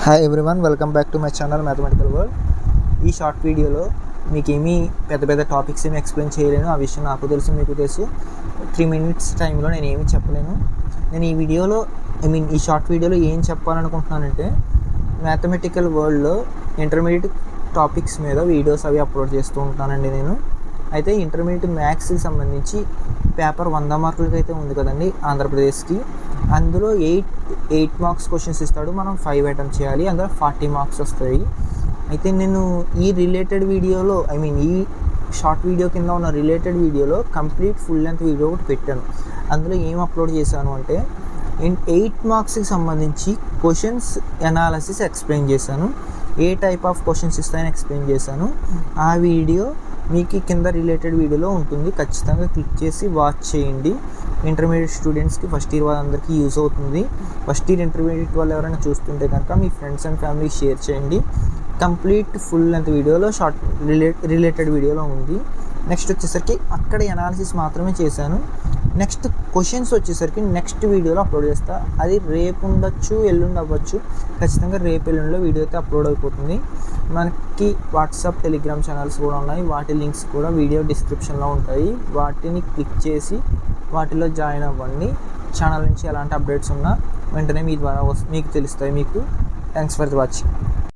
Hi everyone, welcome back to my channel mathematical world. ఈ short వీడియోలో మీకేమీ పెద్ద టాపిక్స్ ఏమి ఎక్స్ప్లెయిన్ చేయలేను. ఆ విషయం నాకు తెలుసు, మీకు తెలుసు. 3 minutes టైంలో నేను ఏమీ చెప్పలేను. నేను ఈ వీడియోలో ఈ షార్ట్ వీడియోలో ఏం చెప్పాలనుకుంటున్నానంటే, మ్యాథమెటికల్ వరల్డ్లో ఇంటర్మీడియట్ టాపిక్స్ మీద వీడియోస్ అవి అప్లోడ్ చేస్తూ ఉంటానండి నేను. అయితే ఇంటర్మీడియట్ మ్యాథ్స్కి సంబంధించి పేపర్ 100 మార్కులకి అయితే ఉంది కదండి ఆంధ్రప్రదేశ్కి. అందులో 8 మార్క్స్ క్వశ్చన్స్ ఇస్తాడు. మనం 5 అటెంప్ట్ చేయాలి. అందులో 40 మార్క్స్ వస్తాయి. అయితే నేను ఈ రిలేటెడ్ వీడియోలో ఈ షార్ట్ వీడియో కింద ఉన్న రిలేటెడ్ వీడియోలో కంప్లీట్ ఫుల్ లెంత్ వీడియో ఒకటి పెట్టాను. అందులో ఏం అప్లోడ్ చేశాను అంటే 8 మార్క్స్కి సంబంధించి క్వశ్చన్స్ అనాలిసిస్ ఎక్స్ప్లెయిన్ చేశాను. ఏ టైప్ ఆఫ్ క్వశ్చన్స్ ఇస్తాయని ఎక్స్ప్లెయిన్ చేశాను. ఆ వీడియో మీకు కింద రిలేటెడ్ వీడియోలో ఉంటుంది. ఖచ్చితంగా క్లిక్ చేసి వాచ్ చేయండి. ఇంటర్మీడియట్ స్టూడెంట్స్కి, ఫస్ట్ ఇయర్ వాళ్ళందరికీ యూజ్ అవుతుంది. ఫస్ట్ ఇయర్ ఇంటర్మీడియట్ వాళ్ళు ఎవరైనా చూస్తుంటే కనుక మీ ఫ్రెండ్స్ అండ్ ఫ్యామిలీ షేర్ చేయండి. కంప్లీట్ ఫుల్ లెంత్ వీడియోలో షార్ట్ రిలేటెడ్ వీడియోలో ఉంది. నెక్స్ట్ వచ్చేసరికి అక్కడ అనాలిసిస్ మాత్రమే చేశాను. నెక్స్ట్ క్వశ్చన్స్ వచ్చేసరికి నెక్స్ట్ వీడియోలో అప్లోడ్ చేస్తా. అది రేపు ఉండొచ్చు, ఎల్లుండి అవ్వచ్చు. ఖచ్చితంగా రేపు ఎల్లుండిలో వీడియో అయితే అప్లోడ్ అయిపోతుంది. మనకి వాట్సాప్, టెలిగ్రామ్ ఛానల్స్ కూడా ఉన్నాయి. వాటి లింక్స్ కూడా వీడియో డిస్క్రిప్షన్లో ఉంటాయి. వాటిని క్లిక్ చేసి వాటిలో జాయిన్ అవ్వండి. ఛానల్ నుంచి ఎలాంటి అప్డేట్స్ ఉన్నా వెంటనే మీ ద్వారా మీకు తెలుస్తాయి. Thanks for the watching.